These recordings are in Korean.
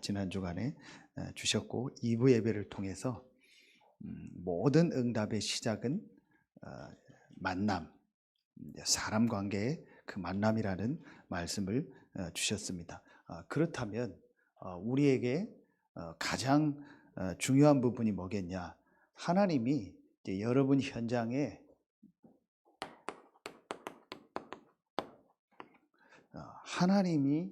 지난 주간에 주셨고 2부 예배를 통해서 모든 응답의 시작은 만남, 사람 관계의 그 만남이라는 말씀을 주셨습니다. 그렇다면 우리에게 가장 중요한 부분이 뭐겠냐? 하나님이 이제 여러분 현장에 하나님이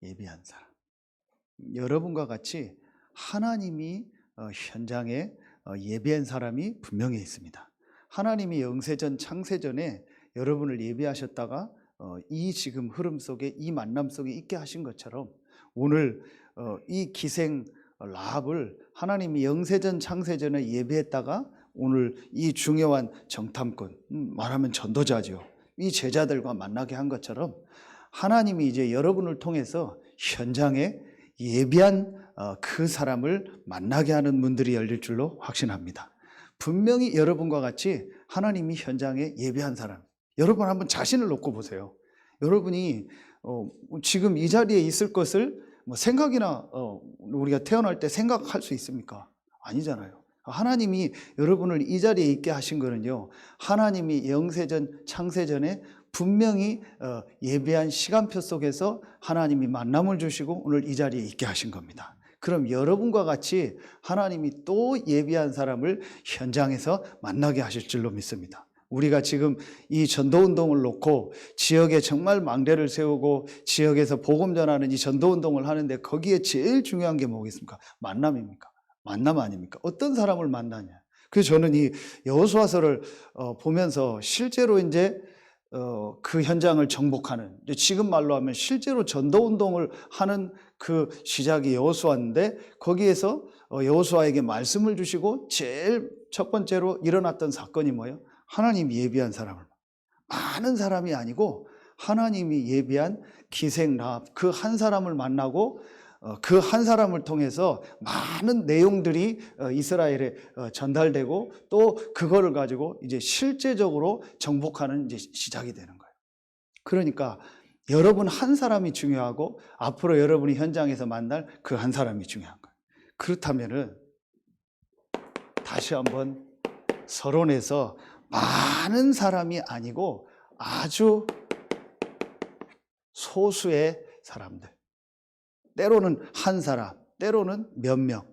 예비한 사람, 여러분과 같이 하나님이 현장에 예비한 사람이 분명히 있습니다. 하나님이 영세전 창세전에 여러분을 예비하셨다가 이 지금 흐름 속에, 이 만남 속에 있게 하신 것처럼 오늘 이 기생 라합을 하나님이 영세전 창세전에 예비했다가 오늘 이 중요한 정탐꾼, 말하면 전도자죠, 이 제자들과 만나게 한 것처럼 하나님이 이제 여러분을 통해서 현장에 예비한 그 사람을 만나게 하는 문들이 열릴 줄로 확신합니다. 분명히 여러분과 같이 하나님이 현장에 예비한 사람, 여러분 한번 자신을 놓고 보세요. 여러분이 지금 이 자리에 있을 것을 생각이나 우리가 태어날 때 생각할 수 있습니까? 아니잖아요. 하나님이 여러분을 이 자리에 있게 하신 거는요, 하나님이 영세전 창세전에 분명히 예비한 시간표 속에서 하나님이 만남을 주시고 오늘 이 자리에 있게 하신 겁니다. 그럼 여러분과 같이 하나님이 또 예비한 사람을 현장에서 만나게 하실 줄로 믿습니다. 우리가 지금 이 전도운동을 놓고 지역에 정말 망대를 세우고 지역에서 복음 전하는 이 전도운동을 하는데 거기에 제일 중요한 게 뭐겠습니까? 만남입니까? 만남 아닙니까? 어떤 사람을 만나냐. 그래서 저는 이 여호수아서를 보면서 실제로 이제 그 현장을 정복하는, 지금 말로 하면 실제로 전도운동을 하는 그 시작이 여호수아인데, 거기에서 여호수아에게 말씀을 주시고 제일 첫 번째로 일어났던 사건이 뭐예요? 하나님이 예비한 사람을, 많은 사람이 아니고 하나님이 예비한 기생 라합, 그 한 사람을 만나고 그 한 사람을 통해서 많은 내용들이 이스라엘에 전달되고 또 그거를 가지고 이제 실제적으로 정복하는 이제 시작이 되는 거예요. 그러니까 여러분 한 사람이 중요하고 앞으로 여러분이 현장에서 만날 그 한 사람이 중요한 거예요. 그렇다면은 다시 한번 서론에서 많은 사람이 아니고 아주 소수의 사람들, 때로는 한 사람, 때로는 몇 명,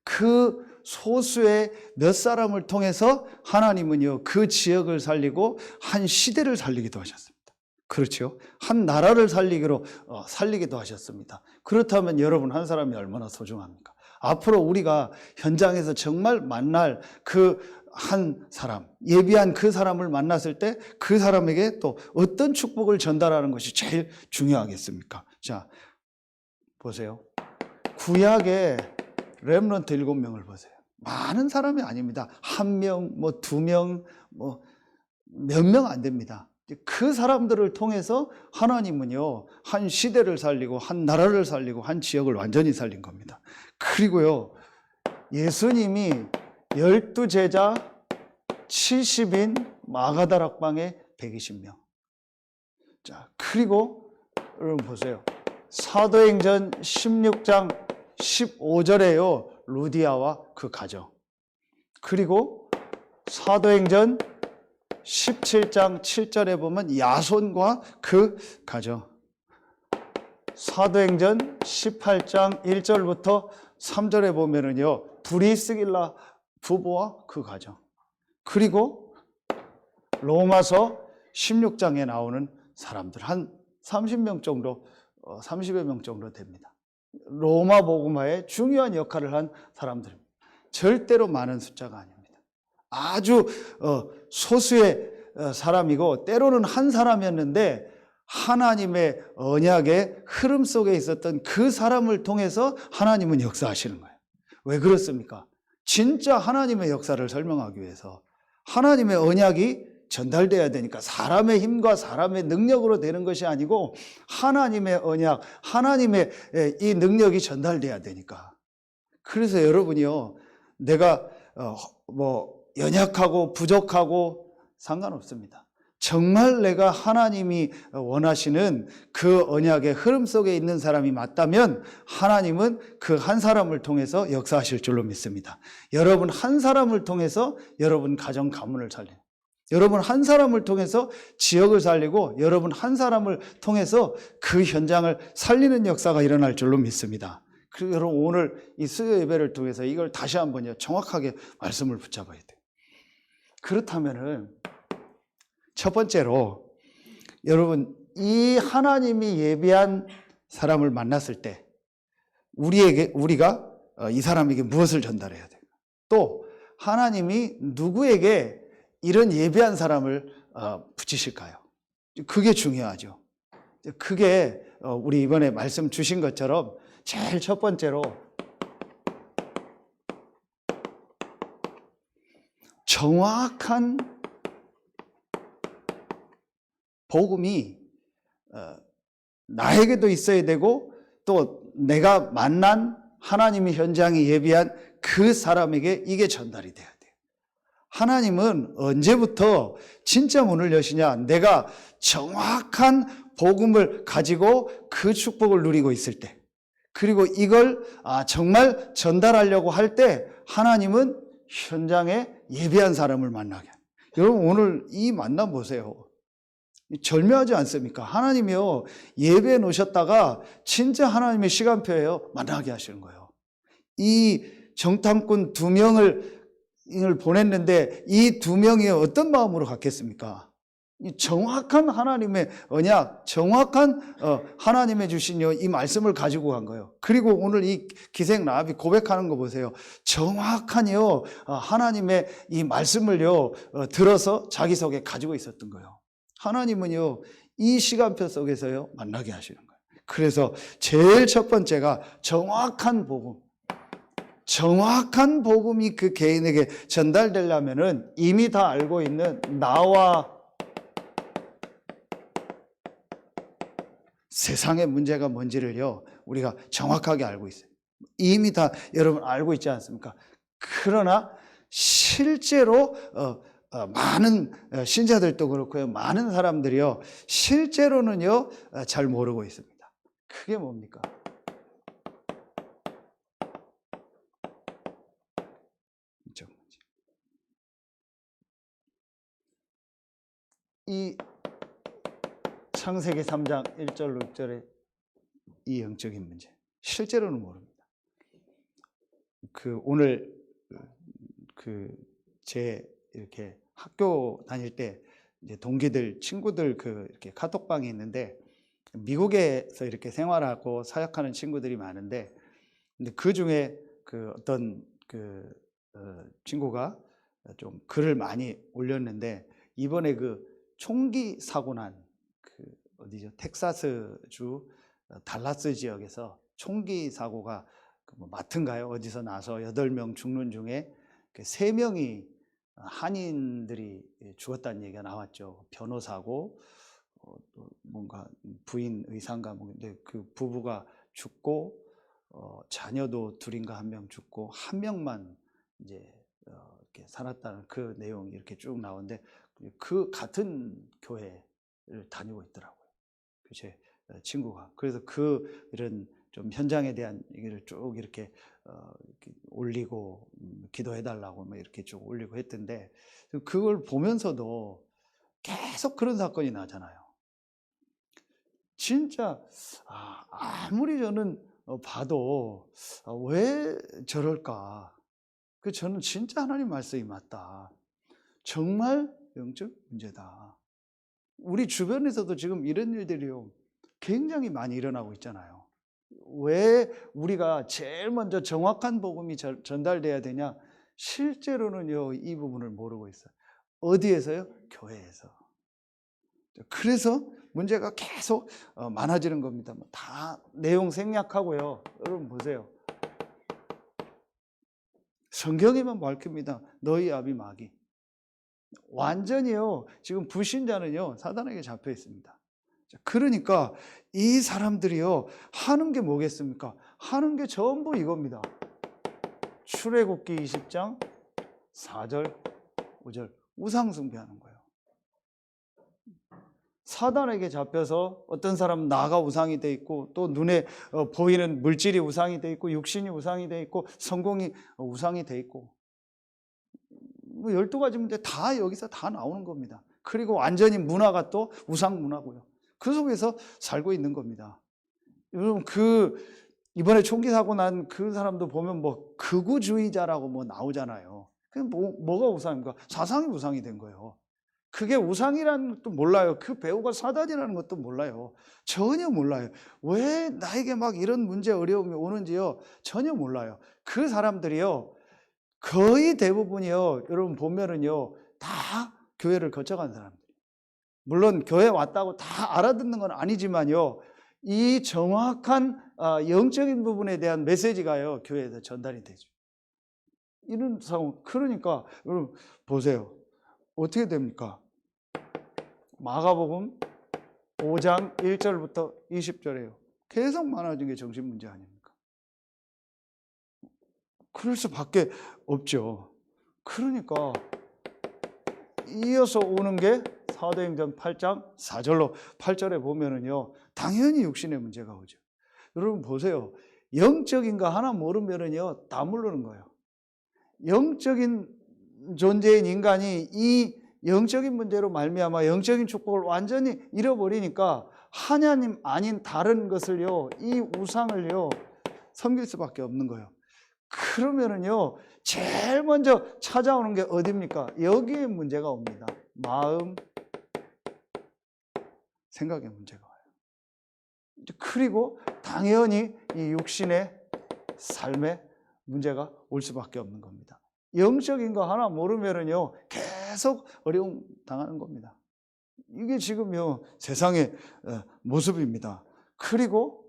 그 소수의 몇 사람을 통해서 하나님은요 그 지역을 살리고 한 시대를 살리기도 하셨습니다. 그렇죠? 한 나라를 살리기도 하셨습니다. 그렇다면 여러분 한 사람이 얼마나 소중합니까? 앞으로 우리가 현장에서 정말 만날 그 한 사람, 예비한 그 사람을 만났을 때 그 사람에게 또 어떤 축복을 전달하는 것이 제일 중요하겠습니까? 자, 보세요. 구약의 렘넌트 7명을 보세요. 많은 사람이 아닙니다. 1명, 2명, 몇 명 안 됩니다. 그 사람들을 통해서 하나님은요 한 시대를 살리고 한 나라를 살리고 한 지역을 완전히 살린 겁니다. 그리고요 예수님이 12제자 70인 마가다락방에 120명. 자, 그리고 여러분 보세요. 사도행전 16장 15절에요 루디아와 그 가정. 그리고 사도행전 17장 7절에 보면 야손과 그 가정. 사도행전 18장 1절부터 3절에 보면은요 브리스길라 부부와 그 가정. 그리고 로마서 16장에 나오는 사람들 한 30명 정도, 30여 명 정도 됩니다. 로마 복음화에 중요한 역할을 한 사람들입니다. 절대로 많은 숫자가 아닙니다. 아주 소수의 사람이고 때로는 한 사람이었는데 하나님의 언약의 흐름 속에 있었던 그 사람을 통해서 하나님은 역사하시는 거예요. 왜 그렇습니까? 진짜 하나님의 역사를 설명하기 위해서 하나님의 언약이 전달돼야 되니까 사람의 힘과 사람의 능력으로 되는 것이 아니고 하나님의 언약, 하나님의 이 능력이 전달돼야 되니까. 그래서 여러분이요, 내가 연약하고 부족하고 상관없습니다. 정말 내가 하나님이 원하시는 그 언약의 흐름 속에 있는 사람이 맞다면 하나님은 그 한 사람을 통해서 역사하실 줄로 믿습니다. 여러분 한 사람을 통해서 여러분 가정 가문을 살려요. 여러분 한 사람을 통해서 지역을 살리고 여러분 한 사람을 통해서 그 현장을 살리는 역사가 일어날 줄로 믿습니다. 그리고 여러분 오늘 이 수요 예배를 통해서 이걸 다시 한번요 정확하게 말씀을 붙잡아야 돼요. 그렇다면은 첫 번째로 여러분 이 하나님이 예비한 사람을 만났을 때 우리가 이 사람에게 무엇을 전달해야 돼요? 또 하나님이 누구에게 이런 예비한 사람을 붙이실까요? 그게 중요하죠. 그게 우리 이번에 말씀 주신 것처럼 제일 첫 번째로 정확한 복음이 나에게도 있어야 되고 또 내가 만난 하나님의 현장에 예비한 그 사람에게 이게 전달이 돼야 돼요. 하나님은 언제부터 진짜 문을 여시냐? 내가 정확한 복음을 가지고 그 축복을 누리고 있을 때, 그리고 이걸 정말 전달하려고 할 때 하나님은 현장에 예비한 사람을 만나게. 여러분 오늘 이 만남 보세요. 절묘하지 않습니까? 하나님이요 예배해 놓으셨다가 진짜 하나님의 시간표예요. 만나게 하시는 거예요. 이 정탐꾼 2명을 보냈는데 이 2명이 어떤 마음으로 갔겠습니까? 정확한 하나님의 언약, 정확한 하나님의 주신 이 말씀을 가지고 간 거예요. 그리고 오늘 이 기생 라합이 고백하는 거 보세요. 정확한요 하나님의 이 말씀을요 들어서 자기 속에 가지고 있었던 거예요. 하나님은요 이 시간표 속에서요 만나게 하시는 거예요. 그래서 제일 첫 번째가 정확한 복음. 정확한 복음이 그 개인에게 전달되려면은 이미 다 알고 있는 나와 세상의 문제가 뭔지를요 우리가 정확하게 알고 있어요. 이미 다 여러분 알고 있지 않습니까? 그러나 실제로 많은 신자들도 그렇고요 많은 사람들이요 실제로는요 잘 모르고 있습니다. 그게 뭡니까? 이 창세기 3장 1절로 6절의 이 영적인 문제 실제로는 모릅니다. 오늘 제 이렇게 학교 다닐 때 이제 동기들 친구들 이렇게 카톡방이 있는데 미국에서 이렇게 생활하고 사역하는 친구들이 많은데 근데 그 중에 어떤 친구가 좀 글을 많이 올렸는데 이번에 총기 사고 난 어디죠? 텍사스주 달라스 지역에서 총기 사고가 마트인가요? 어디서 나서 8명 죽는 중에 3명이 한인들이 죽었다는 얘기가 나왔죠. 변호사고 뭔가 부인 의사인가 근데 그 부부가 죽고 자녀도 2인가 1명 죽고 1명만 이제 이렇게 살았다는 그 내용이 이렇게 쭉 나오는데 그 같은 교회를 다니고 있더라고요. 제 친구가. 그래서 이런 좀 현장에 대한 얘기를 쭉 이렇게 올리고 기도해달라고 이렇게 쭉 올리고 했던데 그걸 보면서도 계속 그런 사건이 나잖아요. 진짜 아무리 저는 봐도 왜 저럴까? 저는 진짜 하나님 말씀이 맞다. 정말 영적 문제다. 우리 주변에서도 지금 이런 일들이요 굉장히 많이 일어나고 있잖아요. 왜 우리가 제일 먼저 정확한 복음이 전달돼야 되냐? 실제로는요 이 부분을 모르고 있어요. 어디에서요? 교회에서. 그래서 문제가 계속 많아지는 겁니다. 다 내용 생략하고요. 여러분 보세요. 성경에만 밝힙니다. 너희 아비 마귀. 완전히요 지금 불신자는요 사단에게 잡혀 있습니다. 그러니까 이 사람들이요 하는 게 뭐겠습니까? 하는 게 전부 이겁니다. 출애굽기 20장 4절 5절 우상 숭배하는 거예요. 사단에게 잡혀서 어떤 사람은 나가 우상이 돼 있고 또 눈에 보이는 물질이 우상이 돼 있고 육신이 우상이 돼 있고 성공이 우상이 돼 있고 뭐 12가지 문제 다 여기서 다 나오는 겁니다. 그리고 완전히 문화가 또 우상 문화고요. 그 속에서 살고 있는 겁니다. 여러분 이번에 총기 사고 난 그 사람도 보면 뭐 극우주의자라고 뭐 나오잖아요. 그 뭐가 우상입니까? 사상이 우상이 된 거예요. 그게 우상이라는 것도 몰라요. 그 배우가 사단이라는 것도 몰라요. 전혀 몰라요. 왜 나에게 막 이런 문제 어려움이 오는지요? 전혀 몰라요. 그 사람들이요. 거의 대부분이요. 여러분 보면은요. 다 교회를 거쳐간 사람들. 물론 교회 왔다고 다 알아듣는 건 아니지만요. 이 정확한 영적인 부분에 대한 메시지가요. 교회에서 전달이 되죠. 이런 상황. 그러니까 여러분 보세요. 어떻게 됩니까? 마가복음 5장 1절부터 20절이에요. 계속 많아진 게 정신문제 아닙니까? 그럴 수밖에 없죠. 그러니까 이어서 오는 게 사도행전 8장 4절로 8절에 보면은요. 당연히 육신의 문제가 오죠. 여러분 보세요. 영적인 거 하나 모르면은요. 다 모르는 거예요. 영적인 존재인 인간이 이 영적인 문제로 말미암아 영적인 축복을 완전히 잃어버리니까 하나님 아닌 다른 것을요, 이 우상을요, 섬길 수밖에 없는 거예요. 그러면은요, 제일 먼저 찾아오는 게 어디입니까? 여기에 문제가 옵니다. 마음, 생각의 문제가 와요. 그리고 당연히 이 육신의 삶에 문제가 올 수밖에 없는 겁니다. 영적인 거 하나 모르면은요, 계속 어려움 당하는 겁니다. 이게 지금요, 세상의 모습입니다. 그리고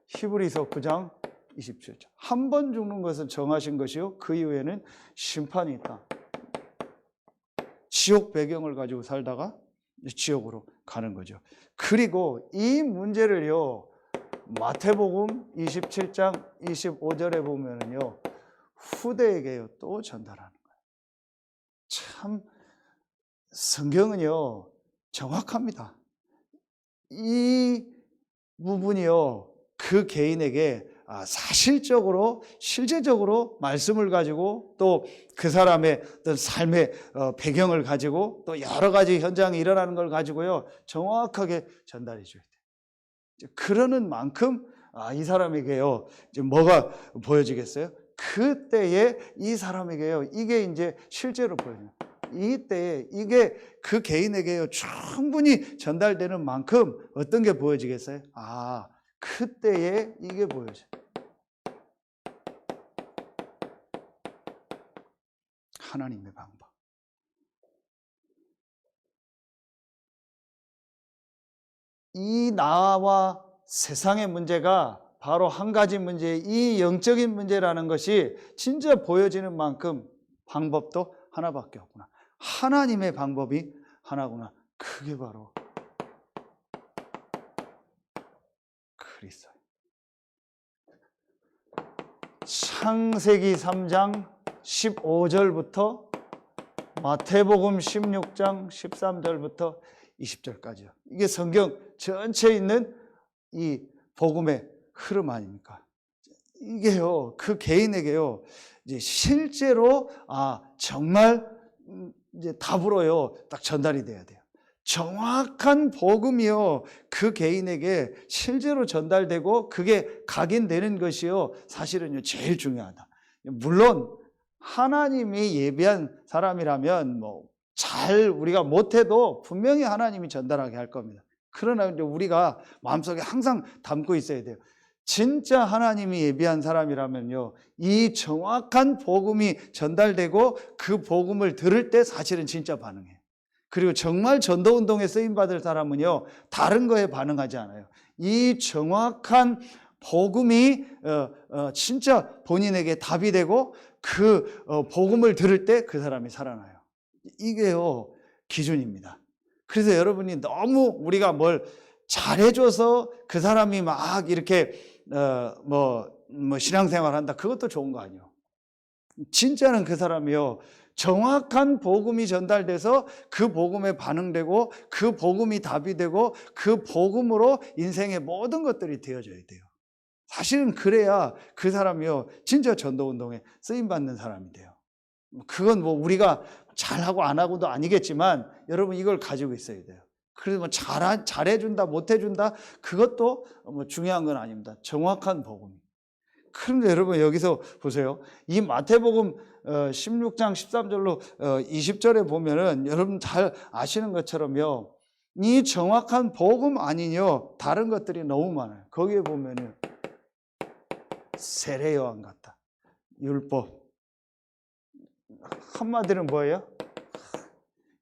히브리서 9장 27절. 한 번 죽는 것은 정하신 것이요, 그 이후에는 심판이 있다. 지옥 배경을 가지고 살다가 지옥으로 가는 거죠. 그리고 이 문제를요, 마태복음 27장 25절에 보면은요, 후대에게요 또 전달하는 거예요. 참 성경은요 정확합니다. 이 부분이요 그 개인에게 사실적으로 실제적으로 말씀을 가지고 또 그 사람의 어떤 삶의 배경을 가지고 또 여러 가지 현장이 일어나는 걸 가지고요 정확하게 전달해 줘야 돼요. 그러는 만큼 이 사람에게요 이제 뭐가 보여지겠어요? 그때에 이 사람에게요 이게 이제 실제로 보여요. 이때에 이게 그 개인에게요 충분히 전달되는 만큼 어떤 게 보여지겠어요? 그때에 이게 보여져요. 하나님의 방법. 이 나와 세상의 문제가 바로 한 가지 문제, 이 영적인 문제라는 것이 진짜 보여지는 만큼 방법도 하나밖에 없구나. 하나님의 방법이 하나구나. 그게 바로 그리스도예요. 창세기 3장 15절부터 마태복음 16장 13절부터 20절까지요. 이게 성경 전체에 있는 이 복음의 흐름 아닙니까? 이게요, 그 개인에게요, 이제 실제로, 정말, 이제 답으로요, 딱 전달이 돼야 돼요. 정확한 복음이요, 그 개인에게 실제로 전달되고, 그게 각인되는 것이요, 사실은요, 제일 중요하다. 물론, 하나님이 예비한 사람이라면, 잘 우리가 못해도 분명히 하나님이 전달하게 할 겁니다. 그러나 이제 우리가 마음속에 항상 담고 있어야 돼요. 진짜 하나님이 예비한 사람이라면요, 이 정확한 복음이 전달되고 그 복음을 들을 때 사실은 진짜 반응해요. 그리고 정말 전도운동에 쓰임받을 사람은요, 다른 거에 반응하지 않아요. 이 정확한 복음이 진짜 본인에게 답이 되고 그 복음을 들을 때 그 사람이 살아나요. 이게요, 기준입니다. 그래서 여러분이 너무 우리가 뭘 잘해줘서 그 사람이 막 이렇게 신앙생활 한다, 그것도 좋은 거 아니에요. 진짜는 그 사람이요 정확한 복음이 전달돼서 그 복음에 반응되고 그 복음이 답이 되고 그 복음으로 인생의 모든 것들이 되어져야 돼요. 사실은 그래야 그 사람이요 진짜 전도운동에 쓰임받는 사람이 돼요. 그건 뭐 우리가 잘하고 안 하고도 아니겠지만 여러분 이걸 가지고 있어야 돼요. 그래서 뭐 잘해준다 못해준다 그것도 뭐 중요한 건 아닙니다. 정확한 복음. 그런데 여러분 여기서 보세요. 이 마태복음 16장 13절로 20절에 보면은 여러분 잘 아시는 것처럼요. 이 정확한 복음 아니뇨 다른 것들이 너무 많아요. 거기에 보면은 세례요한 같다. 율법. 한마디로 뭐예요?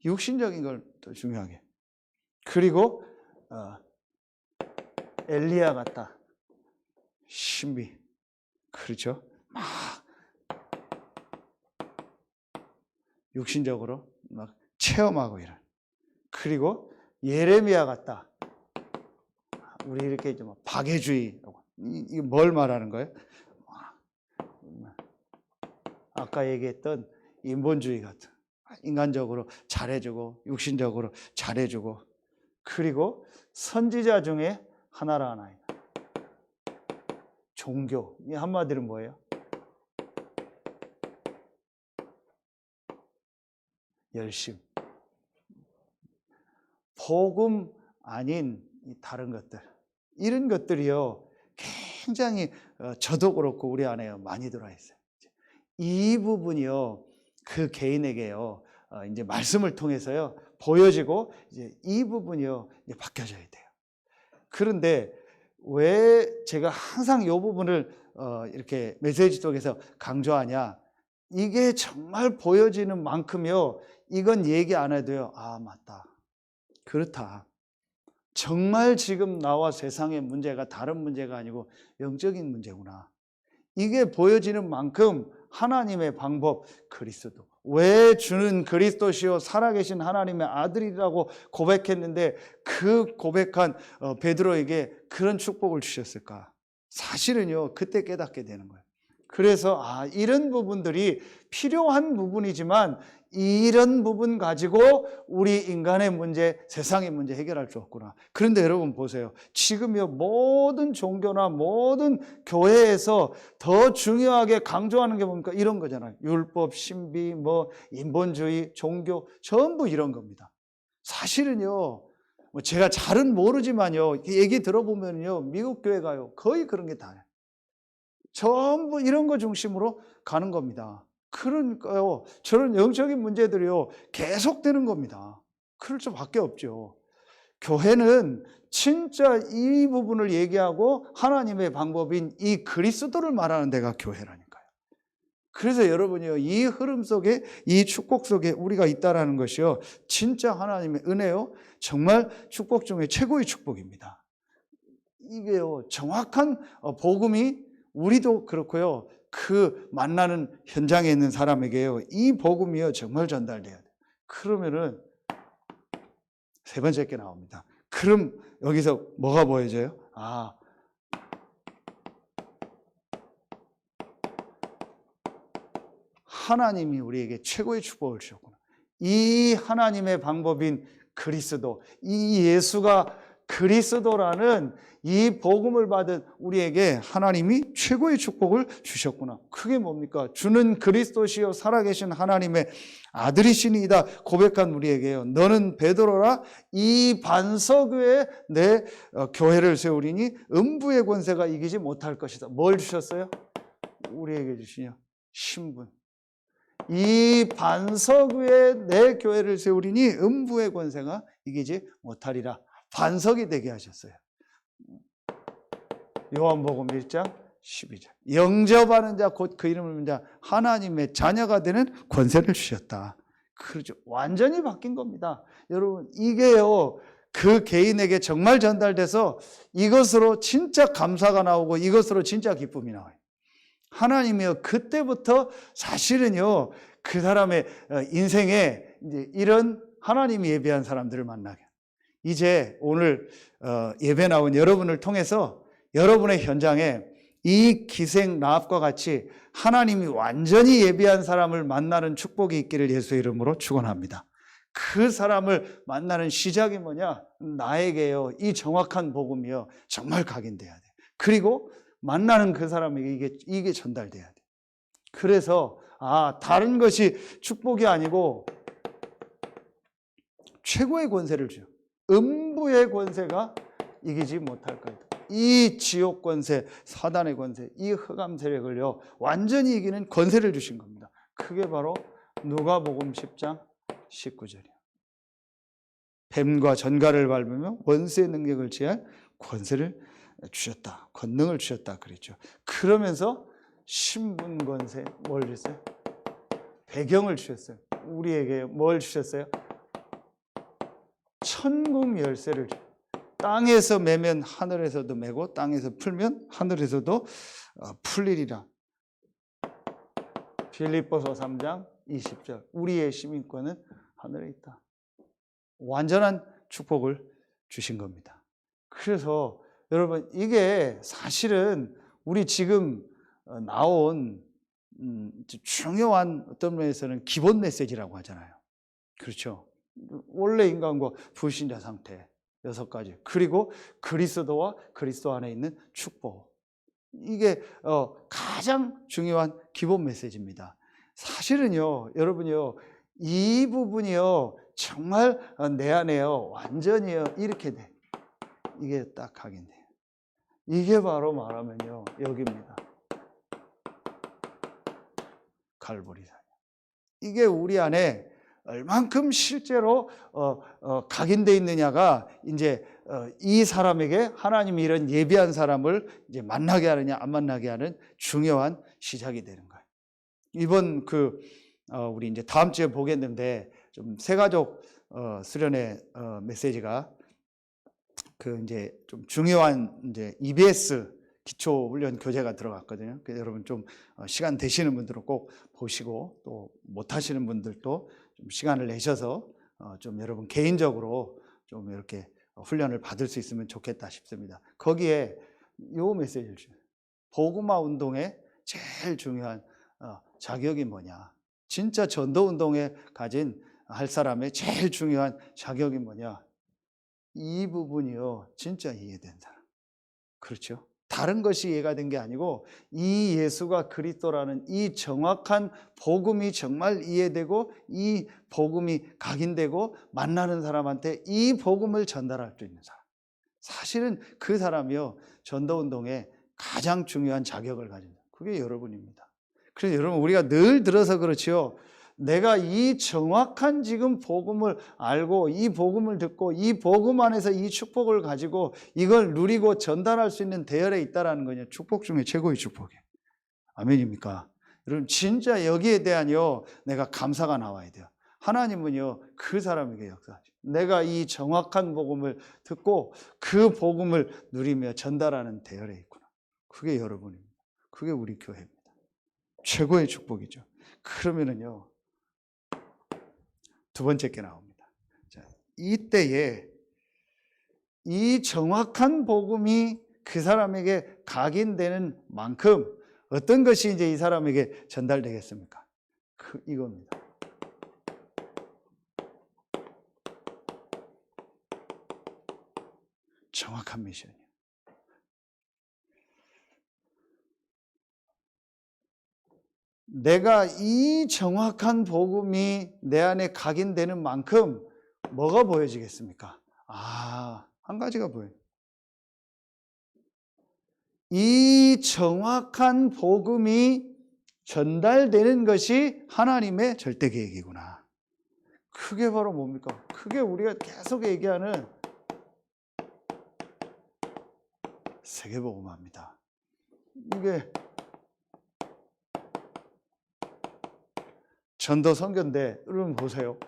육신적인 걸 더 중요하게. 그리고 엘리야 같다. 신비. 그렇죠? 막 육신적으로 막 체험하고 이런. 그리고 예레미야 같다. 우리 이렇게 좀 박애주의. 이게 뭘 말하는 거예요? 아까 얘기했던 인본주의 같은. 인간적으로 잘해주고 육신적으로 잘해주고 그리고 선지자 중에 하나라 하나이다. 종교. 이 한마디로 뭐예요? 열심. 복음 아닌 다른 것들. 이런 것들이요. 굉장히 저도 그렇고 우리 안에 많이 들어와 있어요. 이 부분이요. 그 개인에게요. 이제 말씀을 통해서요. 보여지고 이제 이 부분이요. 이제 바뀌어져야 돼요. 그런데 왜 제가 항상 이 부분을 이렇게 메시지 속에서 강조하냐? 이게 정말 보여지는 만큼요. 이건 얘기 안 해도요. 아, 맞다. 그렇다. 정말 지금 나와 세상의 문제가 다른 문제가 아니고 영적인 문제구나. 이게 보여지는 만큼 하나님의 방법, 그리스도. 왜 주는 그리스도시요 살아계신 하나님의 아들이라고 고백했는데 그 고백한 베드로에게 그런 축복을 주셨을까? 사실은요, 그때 깨닫게 되는 거예요. 그래서 이런 부분들이 필요한 부분이지만 이런 부분 가지고 우리 인간의 문제, 세상의 문제 해결할 수 없구나. 그런데 여러분 보세요. 지금요 모든 종교나 모든 교회에서 더 중요하게 강조하는 게 뭡니까? 이런 거잖아요. 율법, 신비, 뭐 인본주의, 종교 전부 이런 겁니다. 사실은요. 제가 잘은 모르지만요. 얘기 들어보면요. 미국 교회가요. 거의 그런 게 다예요. 전부 이런 거 중심으로 가는 겁니다. 그러니까요, 저런 영적인 문제들이요, 계속되는 겁니다. 그럴 수밖에 없죠. 교회는 진짜 이 부분을 얘기하고 하나님의 방법인 이 그리스도를 말하는 데가 교회라니까요. 그래서 여러분이요, 이 흐름 속에, 이 축복 속에 우리가 있다라는 것이요, 진짜 하나님의 은혜요, 정말 축복 중에 최고의 축복입니다. 이게요, 정확한 복음이 우리도 그렇고요. 그 만나는 현장에 있는 사람에게요. 이 복음이요. 정말 전달돼야 돼요. 그러면은 세 번째 게 나옵니다. 그럼 여기서 뭐가 보여져요? 하나님이 우리에게 최고의 축복을 주셨구나. 이 하나님의 방법인 그리스도, 이 예수가 그리스도라는 이 복음을 받은 우리에게 하나님이 최고의 축복을 주셨구나. 그게 뭡니까? 주는 그리스도시요 살아계신 하나님의 아들이시니이다 고백한 우리에게요. 너는 베드로라 이 반석 위에 내 교회를 세우리니 음부의 권세가 이기지 못할 것이다. 뭘 주셨어요? 우리에게 주시냐? 신분. 이 반석 위에 내 교회를 세우리니 음부의 권세가 이기지 못하리라. 반석이 되게 하셨어요. 요한복음 1장 12절. 영접하는 자 곧 그 이름을 믿는 자 하나님의 자녀가 되는 권세를 주셨다. 그렇죠. 완전히 바뀐 겁니다. 여러분 이게요. 그 개인에게 정말 전달돼서 이것으로 진짜 감사가 나오고 이것으로 진짜 기쁨이 나와요. 하나님이요. 그때부터 사실은요. 그 사람의 인생에 이제 이런 하나님이 예배한 사람들을 만나게. 이제 오늘 예배 나온 여러분을 통해서 여러분의 현장에 이 기생 라합과 같이 하나님이 완전히 예비한 사람을 만나는 축복이 있기를 예수의 이름으로 축원합니다. 그 사람을 만나는 시작이 뭐냐? 나에게요, 이 정확한 복음이요, 정말 각인돼야 돼. 그리고 만나는 그 사람에게 이게 전달돼야 돼. 그래서 다른 것이 축복이 아니고 최고의 권세를 줘요. 음부의 권세가 이기지 못할 거다. 이 지옥 권세, 사단의 권세, 이 흑암 세력을요 완전히 이기는 권세를 주신 겁니다. 그게 바로 누가복음 10장 19절이에요. 뱀과 전갈을 밟으며 원수의 능력을 제할 권세를 주셨다. 권능을 주셨다 그랬죠. 그러면서 신분 권세 뭘 주셨어요? 배경을 주셨어요. 우리에게 뭘 주셨어요? 천국 열쇠를 주셨어요. 땅에서 매면 하늘에서도 매고 땅에서 풀면 하늘에서도 풀리리라. 빌립보서 3장 20절. 우리의 시민권은 하늘에 있다. 완전한 축복을 주신 겁니다. 그래서 여러분 이게 사실은 우리 지금 나온 중요한 어떤 면에서는 기본 메시지라고 하잖아요. 그렇죠. 원래 인간과 불신자 상태 6가지. 그리고 그리스도와 그리스도 안에 있는 축복. 이게 가장 중요한 기본 메시지입니다. 사실은요, 여러분요, 이 부분이요, 정말 내 안에요, 완전히요, 이렇게 돼. 이게 딱 각인돼요. 이게 바로 말하면요, 여기입니다. 갈보리산. 이게 우리 안에 얼만큼 실제로 각인되어 있느냐가 이제 이 사람에게 하나님이 이런 예비한 사람을 이제 만나게 하느냐 안 만나게 하는 중요한 시작이 되는 거예요. 이번 우리 이제 다음 주에 보겠는데 좀 새가족 수련회 메시지가 이제 좀 중요한 이제 EBS 기초 훈련 교재가 들어갔거든요. 그래서 여러분 좀 시간 되시는 분들은 꼭 보시고 또 못 하시는 분들도 좀 시간을 내셔서 좀 여러분 개인적으로 좀 이렇게 훈련을 받을 수 있으면 좋겠다 싶습니다. 거기에 요 메시지를 줘요. 복음화 운동의 제일 중요한 자격이 뭐냐? 진짜 전도 운동에 할 사람의 제일 중요한 자격이 뭐냐? 이 부분이요, 진짜 이해된 사람. 그렇죠? 다른 것이 이해가 된 게 아니고 이 예수가 그리스도라는 이 정확한 복음이 정말 이해되고 이 복음이 각인되고 만나는 사람한테 이 복음을 전달할 수 있는 사람. 사실은 그 사람이요, 전도운동에 가장 중요한 자격을 가진다. 그게 여러분입니다. 그래서 여러분 우리가 늘 들어서 그렇지요. 내가 이 정확한 지금 복음을 알고 이 복음을 듣고 이 복음 안에서 이 축복을 가지고 이걸 누리고 전달할 수 있는 대열에 있다는 거냐. 축복 중에 최고의 축복이에요. 아멘입니까? 여러분 진짜 여기에 대한요 내가 감사가 나와야 돼요. 하나님은요 그 사람에게 역사하죠. 내가 이 정확한 복음을 듣고 그 복음을 누리며 전달하는 대열에 있구나. 그게 여러분입니다. 그게 우리 교회입니다. 최고의 축복이죠. 그러면은요 두 번째 게 나옵니다. 자, 이때에 이 정확한 복음이 그 사람에게 각인되는 만큼 어떤 것이 이제 이 사람에게 전달되겠습니까? 이겁니다. 정확한 미션이에요. 내가 이 정확한 복음이 내 안에 각인되는 만큼 뭐가 보여지겠습니까? 한 가지가 보여요. 이 정확한 복음이 전달되는 것이 하나님의 절대 계획이구나. 그게 바로 뭡니까? 그게 우리가 계속 얘기하는 세계복음화입니다. 이게 전도 선교인데 여러분 보세요.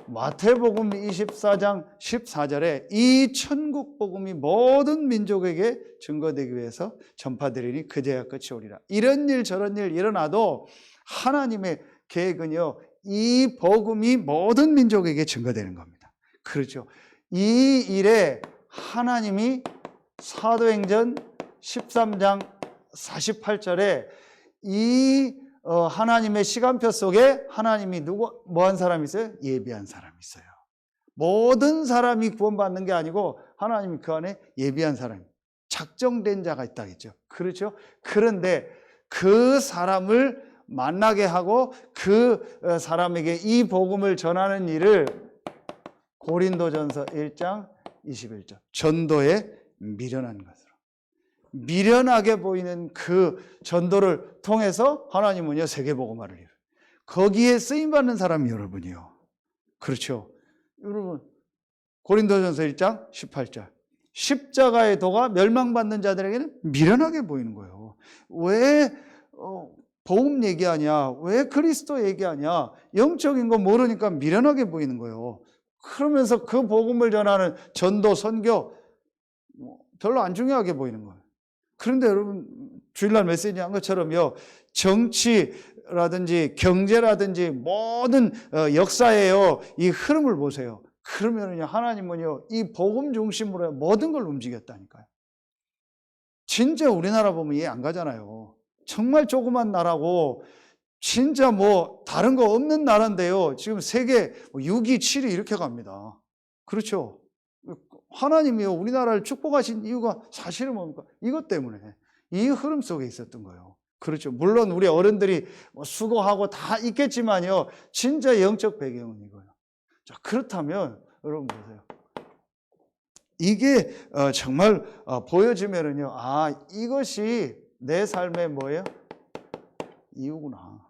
마태복음 24장 14절에 이 천국 복음이 모든 민족에게 증거되기 위해서 전파되리니 그제야 끝이 오리라. 이런 일 저런 일 일어나도 하나님의 계획은요 이 복음이 모든 민족에게 증거되는 겁니다. 그렇죠. 이 일에 하나님이 사도행전 13장 48절에 이 하나님의 시간표 속에 하나님이 뭐한 사람이 있어요? 예비한 사람이 있어요. 모든 사람이 구원받는 게 아니고 하나님이 그 안에 예비한 사람, 작정된 자가 있다겠죠. 그렇죠? 그런데 그 사람을 만나게 하고 그 사람에게 이 복음을 전하는 일을 고린도전서 1장 21절 전도에 미련한 것으로, 미련하게 보이는 그 전도를 통해서 하나님은요 세계복음화를 이루어요. 거기에 쓰임받는 사람이 여러분이요. 그렇죠? 여러분 고린도전서 1장 18절 십자가의 도가 멸망받는 자들에게는 미련하게 보이는 거예요. 왜 복음 얘기하냐? 왜 그리스도 얘기하냐? 영적인 거 모르니까 미련하게 보이는 거예요. 그러면서 그 복음을 전하는 전도, 선교 별로 안 중요하게 보이는 거예요. 그런데 여러분 주일날 메시지 한 것처럼요, 정치라든지 경제라든지 모든 역사에요 이 흐름을 보세요. 그러면은요 하나님은요 이 복음 중심으로 모든 걸 움직였다니까요. 진짜 우리나라 보면 이해 안 가잖아요. 정말 조그만 나라고 진짜 뭐 다른 거 없는 나라인데요 지금 세계 6위, 7위 이렇게 갑니다. 그렇죠? 하나님이요 우리나라를 축복하신 이유가 사실은 뭡니까? 이것 때문에, 이 흐름 속에 있었던 거예요. 그렇죠? 물론 우리 어른들이 수고하고 다 있겠지만요 진짜 영적 배경은 이거예요. 자, 그렇다면 여러분 보세요. 이게 정말 보여지면은요, 아 이것이 내 삶의 뭐예요? 이유구나.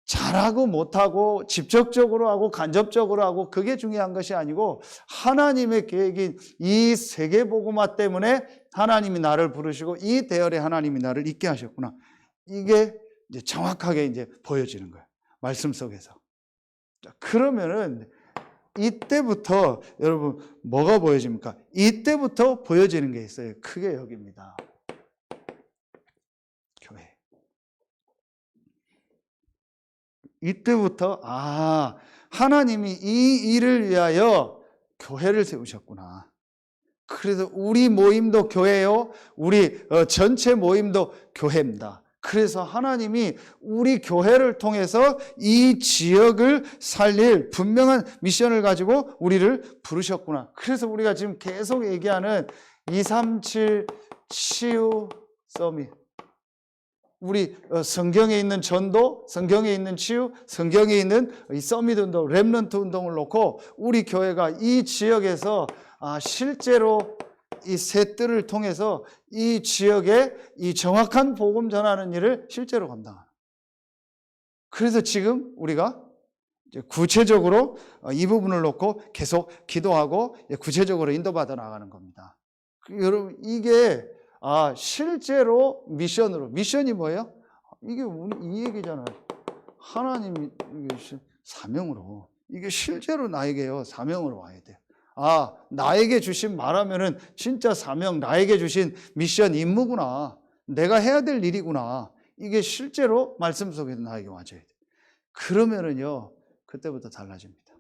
잘하고 못하고 직접적으로 하고 간접적으로 하고 그게 중요한 것이 아니고 하나님의 계획인 이 세계복음화 때문에 하나님이 나를 부르시고 이 대열에 하나님이 나를 있게 하셨구나. 이게 이제 정확하게 이제 보여지는 거예요. 말씀 속에서. 자, 그러면은 이때부터 여러분 뭐가 보여집니까? 이때부터 보여지는 게 있어요. 크게 여기입니다. 교회. 이때부터 하나님이 이 일을 위하여 교회를 세우셨구나. 그래서 우리 모임도 교회요. 우리 전체 모임도 교회입니다. 그래서 하나님이 우리 교회를 통해서 이 지역을 살릴 분명한 미션을 가지고 우리를 부르셨구나. 그래서 우리가 지금 계속 얘기하는 237 치유 서밋, 우리 성경에 있는 전도, 성경에 있는 치유, 성경에 있는 이 서밋 운동, 렘넌트 운동을 놓고 우리 교회가 이 지역에서 실제로 이 새 뜰을 통해서 이 지역에 이 정확한 복음 전하는 일을 실제로 감당하는. 그래서 지금 우리가 이제 구체적으로 이 부분을 놓고 계속 기도하고 구체적으로 인도받아 나가는 겁니다. 여러분 이게 실제로 미션이 뭐예요? 이게 이 얘기잖아요. 하나님이 사명으로, 이게 실제로 나에게요 사명으로 와야 돼요. 나에게 주신 말하면은 진짜 사명, 나에게 주신 미션 임무구나. 내가 해야 될 일이구나. 이게 실제로 말씀 속에 나에게 와줘야 돼요. 그러면은요 그때부터 달라집니다.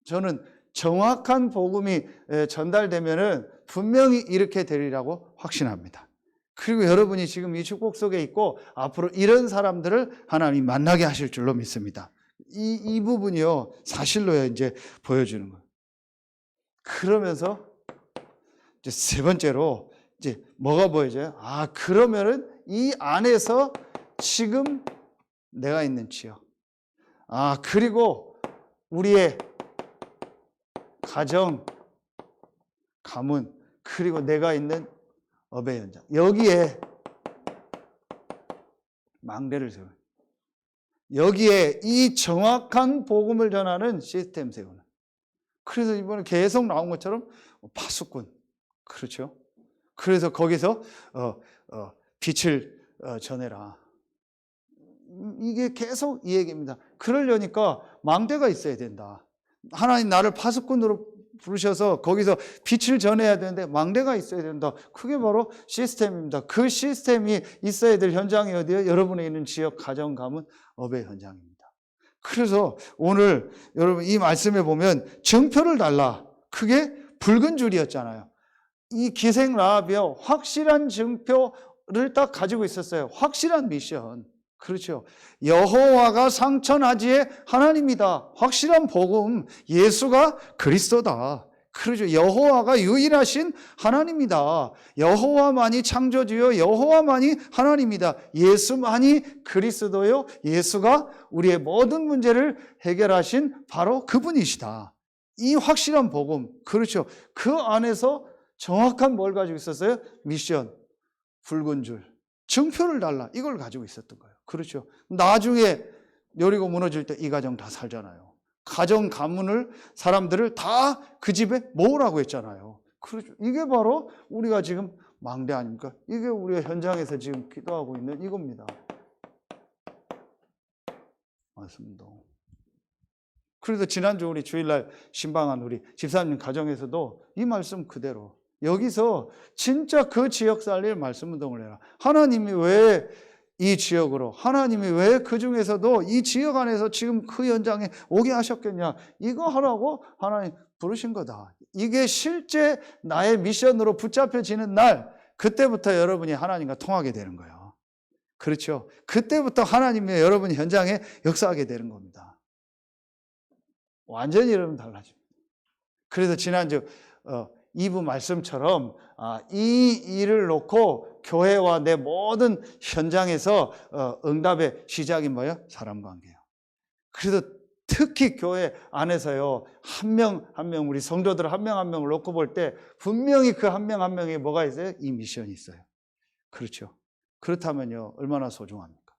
저는 정확한 복음이 전달되면은 분명히 이렇게 되리라고 확신합니다. 그리고 여러분이 지금 이 축복 속에 있고 앞으로 이런 사람들을 하나님이 만나게 하실 줄로 믿습니다. 이 부분이요 사실로요 이제 보여주는 거예요. 그러면서 이제 세 번째로 이제 뭐가 보여져요? 그러면은 이 안에서 지금 내가 있는 지역, 그리고 우리의 가정, 가문, 그리고 내가 있는 업의 현장, 여기에 망대를 세우는, 여기에 이 정확한 복음을 전하는 시스템 세우는. 그래서 이번에 계속 나온 것처럼 파수꾼, 그렇죠? 그래서 거기서 빛을 전해라. 이게 계속 이 얘기입니다. 그러려니까 망대가 있어야 된다. 하나님 나를 파수꾼으로 부르셔서 거기서 빛을 전해야 되는데 망대가 있어야 된다. 그게 바로 시스템입니다. 그 시스템이 있어야 될 현장이 어디예요? 여러분의 있는 지역, 가정, 가문, 업의 현장입니다. 그래서 오늘 여러분 이 말씀에 보면 정표를 달라. 그게 붉은 줄이었잖아요. 이 기생 라합이요, 확실한 증표를 딱 가지고 있었어요. 확실한 미션. 그렇죠. 여호와가 상천하지의 하나님이다. 확실한 복음. 예수가 그리스도다. 그렇죠. 여호와가 유일하신 하나님이다. 여호와만이 창조주요, 여호와만이 하나님이다. 예수만이 그리스도요, 예수가 우리의 모든 문제를 해결하신 바로 그분이시다. 이 확실한 복음. 그렇죠. 그 안에서 정확한 뭘 가지고 있었어요? 미션, 붉은 줄, 증표를 달라. 이걸 가지고 있었던 거예요. 그렇죠. 나중에 여리고 무너질 때 이 가정 다 살잖아요. 가정 가문을, 사람들을 다 그 집에 모으라고 했잖아요. 그렇죠. 이게 바로 우리가 지금 망대 아닙니까? 이게 우리가 현장에서 지금 기도하고 있는 이겁니다. 맞습니다. 그래서 지난주 우리 주일날 신방한 우리 집사님 가정에서도 이 말씀 그대로, 여기서 진짜 그 지역 살릴 말씀 운동을 해라. 하나님이 왜 이 지역으로, 하나님이 왜 그 중에서도 이 지역 안에서 지금 그 현장에 오게 하셨겠냐, 이거 하라고 하나님 부르신 거다. 이게 실제 나의 미션으로 붙잡혀지는 날, 그때부터 여러분이 하나님과 통하게 되는 거예요. 그렇죠. 그때부터 하나님이 여러분 현장에 역사하게 되는 겁니다. 완전히 여러분 달라집니다. 그래서 지난주 2부 말씀처럼 이 일을 놓고 교회와 내 모든 현장에서 응답의 시작이 뭐예요? 사람 관계예요. 그래서 특히 교회 안에서요, 한 명 한 명, 우리 성도들 한 명 한 명을 놓고 볼 때 분명히 그 한 명 한 명에 뭐가 있어요? 이 미션이 있어요. 그렇죠. 그렇다면요, 얼마나 소중합니까?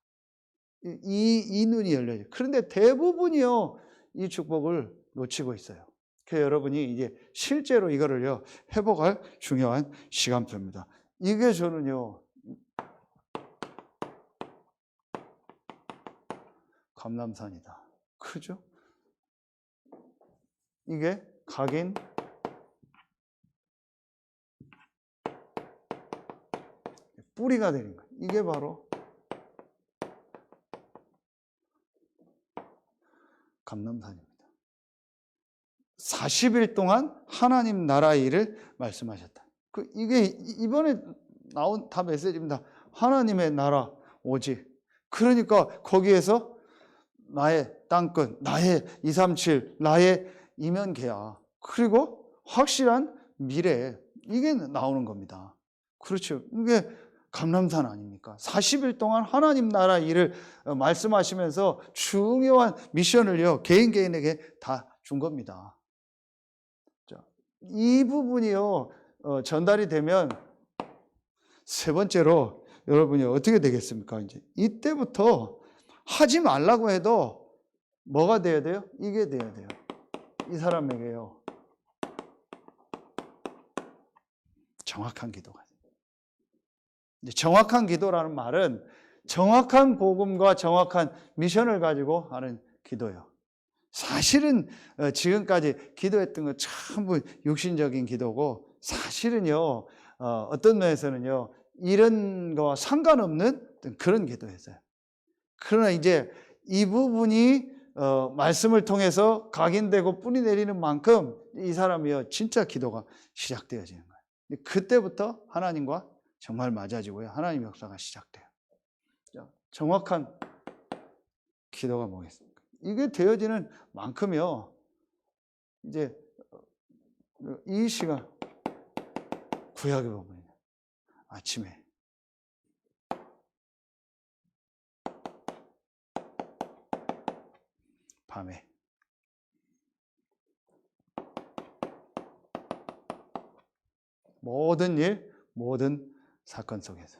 이 눈이 열려요. 그런데 대부분이요, 이 축복을 놓치고 있어요. 그래서 여러분이 이제 실제로 이거를요, 회복할 중요한 시간표입니다. 이게 저는요, 감람산이다. 그죠? 이게 각인, 뿌리가 되는 거예요. 이게 바로 감람산입니다. 40일 동안 하나님 나라 일을 말씀하셨다. 이게 이번에 나온 다 메시지입니다. 하나님의 나라 오직. 그러니까 거기에서 나의 땅끝, 나의 237, 나의 이면계약, 그리고 확실한 미래, 이게 나오는 겁니다. 그렇죠. 이게 감람산 아닙니까? 40일 동안 하나님 나라 일을 말씀하시면서 중요한 미션을요, 개인에게 다 준 겁니다. 이 부분이요, 전달이 되면 세 번째로 여러분이 어떻게 되겠습니까? 이제 이때부터 하지 말라고 해도 뭐가 돼야 돼요? 이게 돼야 돼요. 이 사람에게요, 정확한 기도가 돼요. 이제 정확한 기도라는 말은 정확한 복음과 정확한 미션을 가지고 하는 기도예요. 사실은 지금까지 기도했던 건 전부 육신적인 기도고, 사실은요, 어떤 면에서는요, 이런 거와 상관없는 그런 기도였어요. 그러나 이제 이 부분이 말씀을 통해서 각인되고 뿌리 내리는 만큼 이 사람이요, 진짜 기도가 시작되어지는 거예요. 그때부터 하나님과 정말 맞아지고요, 하나님 역사가 시작돼요. 정확한 기도가 뭐겠습니까? 이게 되어지는 만큼요, 이제 이 시간 구약에 보면 아침에 밤에 모든 일, 모든 사건 속에서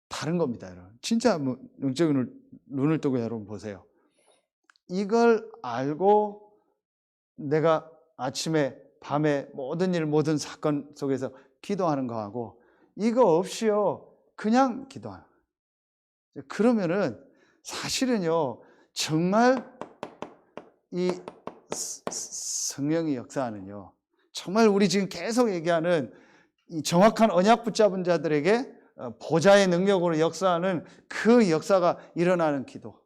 다른 겁니다, 여러분. 진짜 영적인 눈을 뜨고 여러분 보세요. 이걸 알고 내가 아침에, 밤에 모든 일, 모든 사건 속에서 기도하는 거하고, 이거 없이요, 그냥 기도하는 거예요. 그러면은 사실은요, 정말 이 성령의 역사는요, 정말 우리 지금 계속 얘기하는 이 정확한 언약 붙잡은 자들에게 보좌의 능력으로 역사하는 그 역사가 일어나는 기도.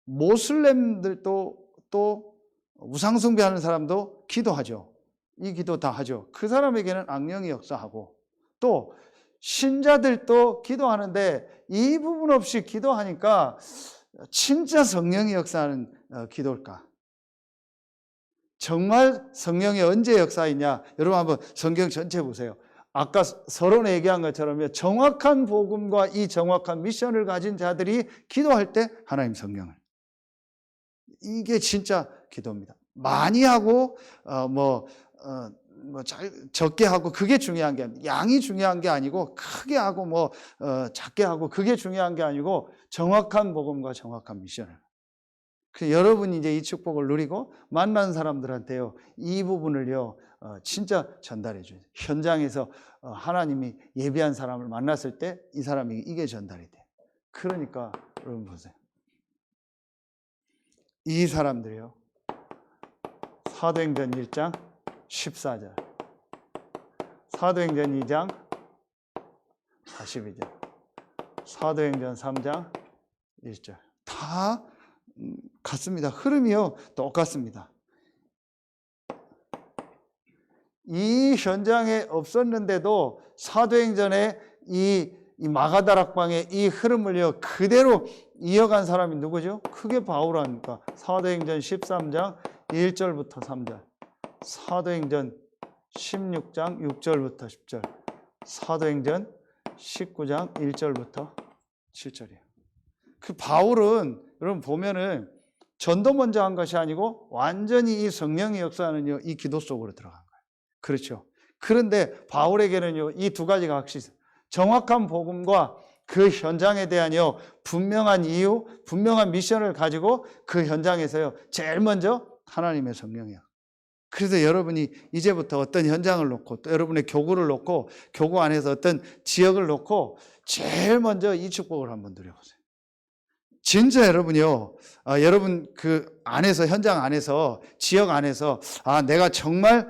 모슬렘들도 또 우상숭배하는 사람도 기도하죠. 이 기도 다 하죠. 그 사람에게는 악령이 역사하고, 또 신자들도 기도하는데 이 부분 없이 기도하니까 진짜 성령이 역사하는 기도일까? 정말 성령이 언제 역사했냐? 여러분 한번 성경 전체 보세요. 아까 서론에 얘기한 것처럼 정확한 복음과 이 정확한 미션을 가진 자들이 기도할 때 하나님 성령을, 이게 진짜 기도입니다. 많이 하고 적게 하고 그게 중요한 게 아니고, 양이 중요한 게 아니고, 크게 하고 작게 하고 그게 중요한 게 아니고, 정확한 복음과 정확한 미션을. 그래서 여러분이 이제 이 축복을 누리고 만난 사람들한테요, 이 부분을요 진짜 전달해 줘요. 현장에서 하나님이 예비한 사람을 만났을 때 이 사람이 이게 전달이 돼. 그러니까 여러분 보세요. 이 사람들이요, 사도행전 1장 14절, 사도행전 2장 42절, 사도행전 3장 1절 다 같습니다. 흐름이요 똑같습니다. 이 현장에 없었는데도 사도행전에 이 마가다락방의 이 흐름을요 그대로 이어간 사람이 누구죠? 그게 바울 아닙니까? 사도행전 13장 1절부터 3절, 사도행전 16장 6절부터 10절, 사도행전 19장 1절부터 7절이에요. 그 바울은 여러분 보면은 전도 먼저 한 것이 아니고 완전히 이 성령의 역사는요 이 기도 속으로 들어간 거예요. 그렇죠. 그런데 바울에게는요 이 두 가지가 확실히 정확한 복음과 그 현장에 대한요 분명한 이유, 분명한 미션을 가지고 그 현장에서요 제일 먼저 하나님의 성령이요. 그래서 여러분이 이제부터 어떤 현장을 놓고, 또 여러분의 교구를 놓고, 교구 안에서 어떤 지역을 놓고 제일 먼저 이 축복을 한번 누려보세요. 진짜 여러분이요, 여러분 그 안에서, 현장 안에서, 지역 안에서, 내가 정말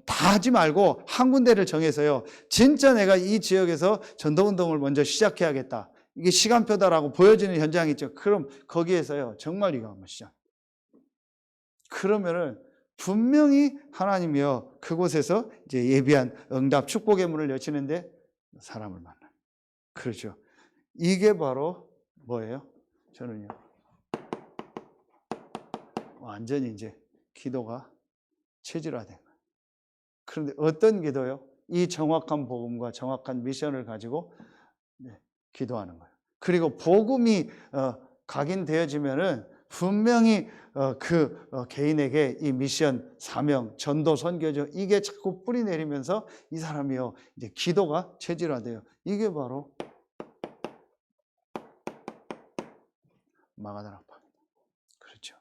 다 하지 말고 한 군데를 정해서요, 진짜 내가 이 지역에서 전도운동을 먼저 시작해야겠다, 이게 시간표다라고 보여지는 현장이 있죠. 그럼 거기에서요 정말 이거 한번 시작. 그러면은 분명히 하나님이요 그곳에서 이제 예비한 응답 축복의 문을 여시는데 사람을 만나요. 그렇죠. 이게 바로 뭐예요? 저는요 완전히 이제 기도가 체질화된 거예요. 그런데 어떤 기도요? 이 정확한 복음과 정확한 미션을 가지고 기도하는 거예요. 그리고 복음이 각인되어지면은 분명히 개인에게 이 미션, 사명, 전도, 선교죠. 이게 자꾸 뿌리 내리면서 이 사람이요 이제 기도가 체질화돼요. 이게 바로 마가다락방입니다. 그렇죠.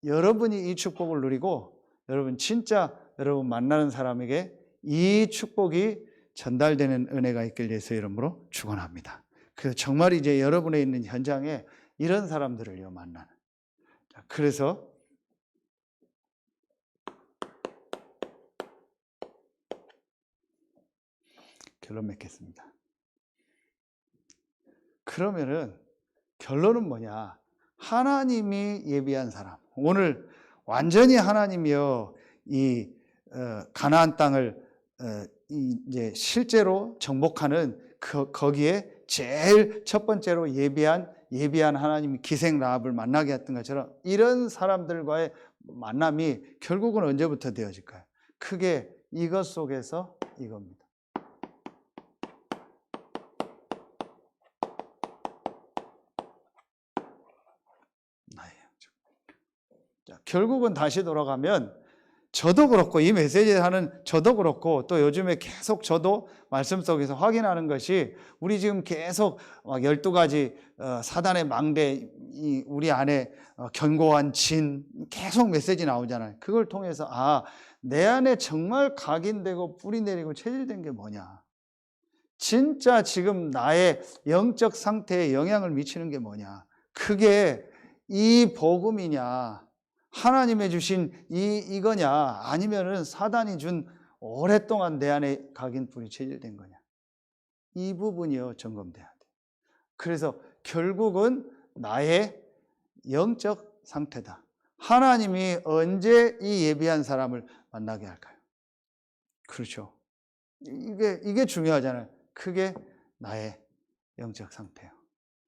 여러분이 이 축복을 누리고 여러분 진짜 여러분 만나는 사람에게 이 축복이 전달되는 은혜가 있길 예수의 이름으로 축원합니다. 그래서 정말 이제 여러분의 있는 현장에 이런 사람들을요 만나는. 그래서 결론 맺겠습니다. 그러면은 결론은 뭐냐? 하나님이 예비한 사람. 오늘 완전히 하나님이요 이 가나안 땅을 이제 실제로 정복하는 거기에 제일 첫 번째로 예비한 하나님이 기생 라합을 만나게 했던 것처럼 이런 사람들과의 만남이 결국은 언제부터 되어질까요? 크게 이것 속에서 이겁니다. 자, 결국은 다시 돌아가면 저도 그렇고 이 메시지를 하는 저도 그렇고 또 요즘에 계속 저도 말씀 속에서 확인하는 것이 우리 지금 계속 12가지 사단의 망대, 우리 안에 견고한 진 계속 메시지 나오잖아요. 그걸 통해서 내 안에 정말 각인되고 뿌리 내리고 체질된 게 뭐냐, 진짜 지금 나의 영적 상태에 영향을 미치는 게 뭐냐, 그게 이 복음이냐, 하나님의 주신 이거냐, 아니면은 사단이 준 오랫동안 내 안에 각인 뿌리 체질된 거냐, 이 부분이요 점검돼야 돼. 그래서 결국은 나의 영적 상태다. 하나님이 언제 이 예비한 사람을 만나게 할까요? 그렇죠. 이게 중요하잖아요. 그게 나의 영적 상태예요.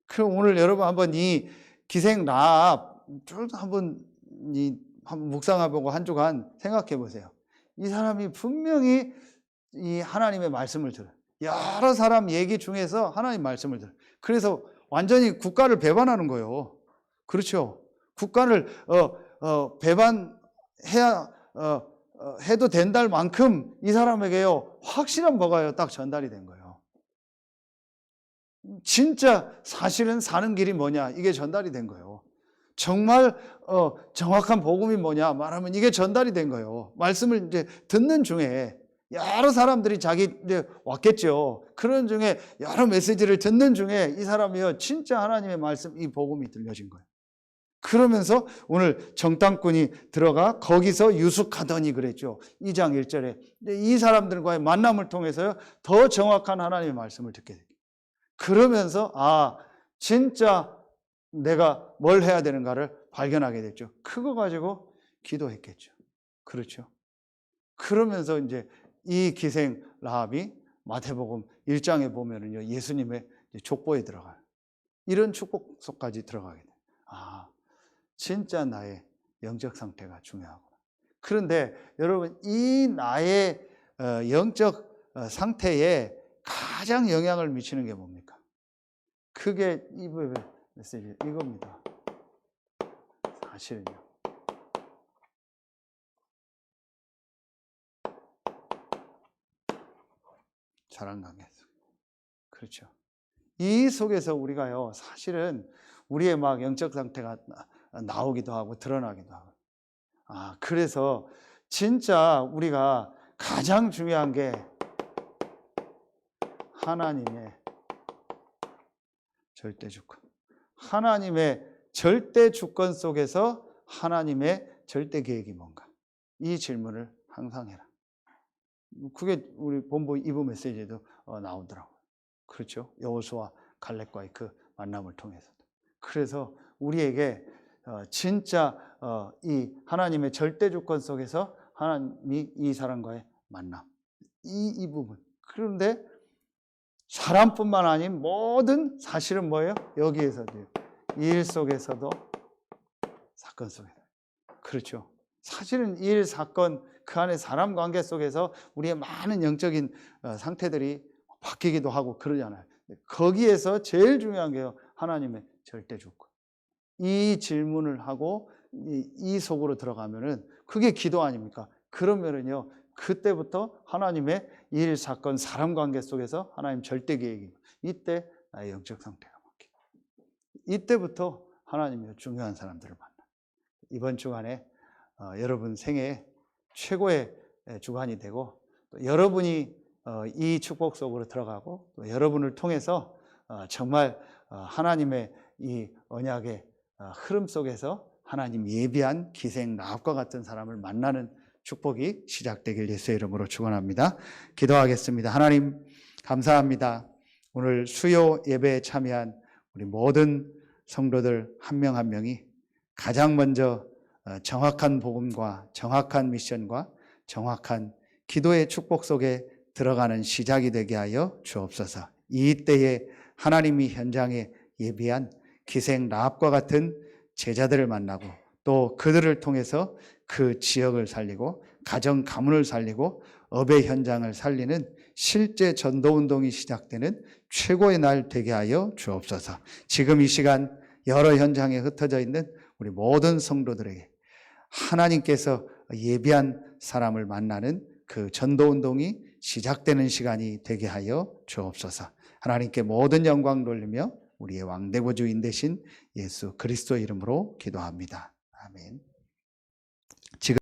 그럼 오늘 여러분 한번 이 기생 라합 한번 묵상해보고 한 주간 생각해 보세요. 이 사람이 분명히 이 하나님의 말씀을 들어요. 여러 사람 얘기 중에서 하나님 말씀을 들어요. 그래서 완전히 국가를 배반하는 거예요. 그렇죠. 국가를 배반해야 해도 된다는 만큼 이 사람에게요 확실한 뭐가요 딱 전달이 된 거예요. 진짜 사실은 사는 길이 뭐냐 이게 전달이 된 거예요. 정말 정확한 복음이 뭐냐 말하면 이게 전달이 된 거예요. 말씀을 이제 듣는 중에 여러 사람들이 이제 왔겠죠. 그런 중에 여러 메시지를 듣는 중에 이 사람이요 진짜 하나님의 말씀 이 복음이 들려진 거예요. 그러면서 오늘 정탐꾼이 들어가 거기서 유숙하더니 그랬죠. 2장 1절에 이 사람들과의 만남을 통해서요 더 정확한 하나님의 말씀을 듣게 돼요. 그러면서 진짜 내가 뭘 해야 되는가를 발견하게 됐죠. 그거 가지고 기도했겠죠. 그렇죠. 그러면서 이제 이 기생 라합이 마태복음 1장에 보면은요 예수님의 족보에 들어가요. 이런 축복속까지 들어가게 돼요. 진짜 나의 영적 상태가 중요하구나. 그런데 여러분 이 나의 영적 상태에 가장 영향을 미치는 게 뭡니까? 그게 이 메시지 이겁니다. 사실은요. 사랑 관계 속. 그렇죠. 이 속에서 우리가요 사실은 우리의 막 영적 상태가 나오기도 하고 드러나기도 하고. 그래서 진짜 우리가 가장 중요한 게 하나님의 절대 주권. 하나님의 절대 주권 속에서 하나님의 절대 계획이 뭔가. 이 질문을 항상 해라. 그게 우리 본부 2부 메시지에도 나오더라고요. 그렇죠. 여호수아 갈렙과의 그 만남을 통해서도. 그래서 우리에게 진짜 이 하나님의 절대 주권 속에서 하나님이 이 사람과의 만남. 이 부분. 그런데 사람뿐만 아닌 모든 사실은 뭐예요? 여기에서도요. 일 속에서도 사건 속에서. 그렇죠. 사실은 일, 사건, 그 안에 사람 관계 속에서 우리의 많은 영적인 상태들이 바뀌기도 하고 그러잖아요. 거기에서 제일 중요한 게요. 하나님의 절대 주권. 이 질문을 하고 이 속으로 들어가면은 그게 기도 아닙니까? 그러면은요. 그때부터 하나님의 일, 사건, 사람 관계 속에서 하나님 절대 계획이 이때 나의 영적 상태가 바뀌고 이때부터 하나님의 중요한 사람들을 만나. 이번 주간에 여러분 생애 최고의 주간이 되고 또 여러분이 이 축복 속으로 들어가고 또 여러분을 통해서 정말 하나님의 이 언약의 흐름 속에서 하나님 예비한 기생 라합과 같은 사람을 만나는 축복이 시작되길 예수의 이름으로 축원합니다. 기도하겠습니다. 하나님 감사합니다. 오늘 수요 예배에 참여한 우리 모든 성도들 한 명 한 명이 가장 먼저 정확한 복음과 정확한 미션과 정확한 기도의 축복 속에 들어가는 시작이 되게 하여 주옵소서. 이때에 하나님이 현장에 예비한 기생 라합과 같은 제자들을 만나고 또 그들을 통해서 그 지역을 살리고 가정 가문을 살리고 업의 현장을 살리는 실제 전도운동이 시작되는 최고의 날 되게 하여 주옵소서. 지금 이 시간 여러 현장에 흩어져 있는 우리 모든 성도들에게 하나님께서 예비한 사람을 만나는 그 전도운동이 시작되는 시간이 되게 하여 주옵소서. 하나님께 모든 영광 돌리며 우리의 왕대구주인 되신 예수 그리스도 이름으로 기도합니다. 아멘.